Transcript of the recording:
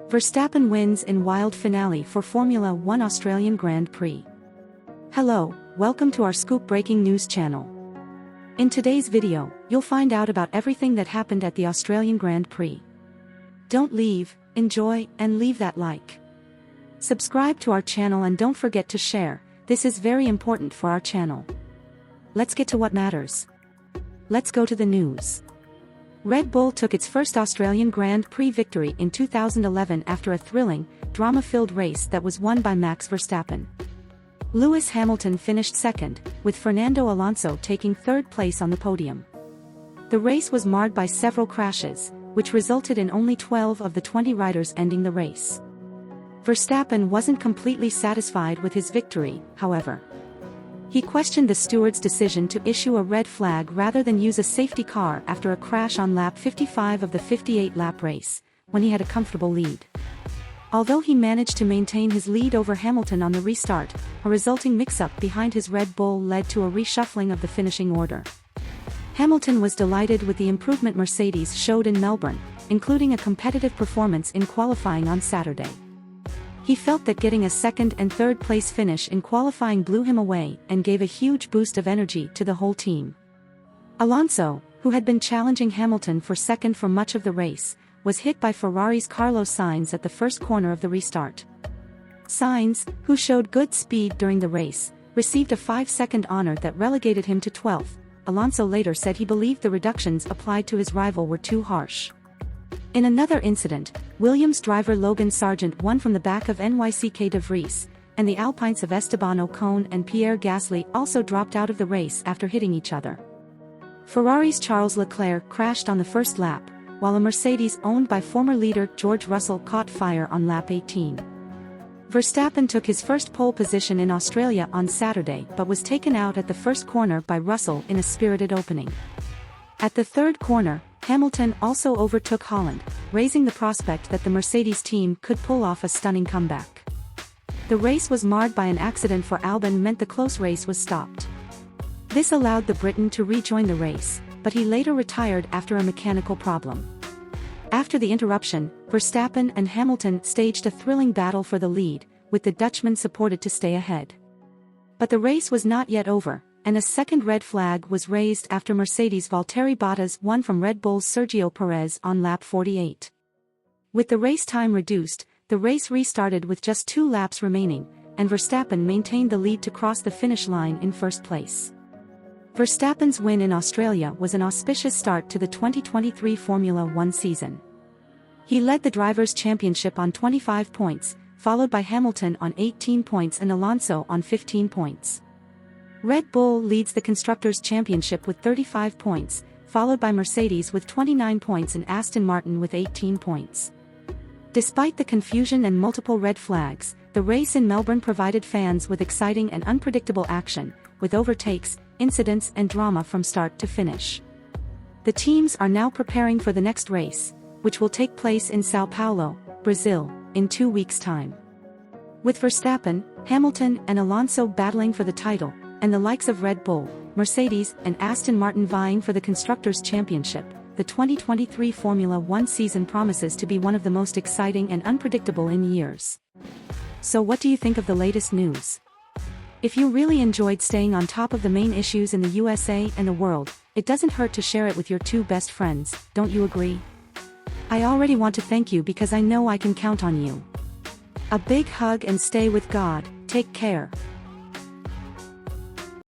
Verstappen wins in wild finale for Formula 1 Australian Grand Prix. Hello, welcome to our Scoop Breaking News channel. In today's video, you'll find out about everything that happened at the Australian Grand Prix. Don't leave, enjoy, and leave that like. Subscribe to our channel and don't forget to share, this is very important for our channel. Let's get to what matters. Let's go to the news. Red Bull took its first Australian Grand Prix victory in 2011 after a thrilling, drama-filled race that was won by Max Verstappen. Lewis Hamilton finished second, with Fernando Alonso taking third place on the podium. The race was marred by several crashes, which resulted in only 12 of the 20 riders ending the race. Verstappen wasn't completely satisfied with his victory, however. He questioned the steward's decision to issue a red flag rather than use a safety car after a crash on lap 55 of the 58-lap race, when he had a comfortable lead. Although he managed to maintain his lead over Hamilton on the restart, a resulting mix-up behind his Red Bull led to a reshuffling of the finishing order. Hamilton was delighted with the improvement Mercedes showed in Melbourne, including a competitive performance in qualifying on Saturday. He felt that getting a second and third place finish in qualifying blew him away and gave a huge boost of energy to the whole team. Alonso, who had been challenging Hamilton for second for much of the race, was hit by Ferrari's Carlos Sainz at the first corner of the restart. Sainz, who showed good speed during the race, received a 5-second honor that relegated him to 12th. Alonso later said he believed the reductions applied to his rival were too harsh. In another incident, Williams driver Logan Sargent won from the back of NYCK de Vries, and the Alpines of Esteban Ocon and Pierre Gasly also dropped out of the race after hitting each other. Ferrari's Charles Leclerc crashed on the first lap, while a Mercedes owned by former leader George Russell caught fire on lap 18. Verstappen took his first pole position in Australia on Saturday but was taken out at the first corner by Russell in a spirited opening. At the third corner, Hamilton also overtook Holland, raising the prospect that the Mercedes team could pull off a stunning comeback. The race was marred by an accident for Albon meant the close race was stopped. This allowed the Briton to rejoin the race, but he later retired after a mechanical problem. After the interruption, Verstappen and Hamilton staged a thrilling battle for the lead, with the Dutchman supported to stay ahead. But the race was not yet over, and a second red flag was raised after Mercedes' Valtteri Bottas won from Red Bull's Sergio Perez on lap 48. With the race time reduced, the race restarted with just 2 laps remaining, and Verstappen maintained the lead to cross the finish line in first place. Verstappen's win in Australia was an auspicious start to the 2023 Formula 1 season. He led the Drivers' Championship on 25 points, followed by Hamilton on 18 points and Alonso on 15 points. Red Bull leads the Constructors' Championship with 35 points, followed by Mercedes with 29 points and Aston Martin with 18 points. Despite the confusion and multiple red flags, the race in Melbourne provided fans with exciting and unpredictable action, with overtakes, incidents and drama from start to finish. The teams are now preparing for the next race, which will take place in Sao Paulo, Brazil, in 2 weeks' time. With Verstappen, Hamilton and Alonso battling for the title, and the likes of Red Bull, Mercedes and Aston Martin vying for the Constructors' Championship, the 2023 Formula 1 season promises to be one of the most exciting and unpredictable in years. So what do you think of the latest news? If you really enjoyed staying on top of the main issues in the USA and the world, it doesn't hurt to share it with your 2 best friends, don't you agree? I already want to thank you because I know I can count on you. A big hug and stay with God, take care.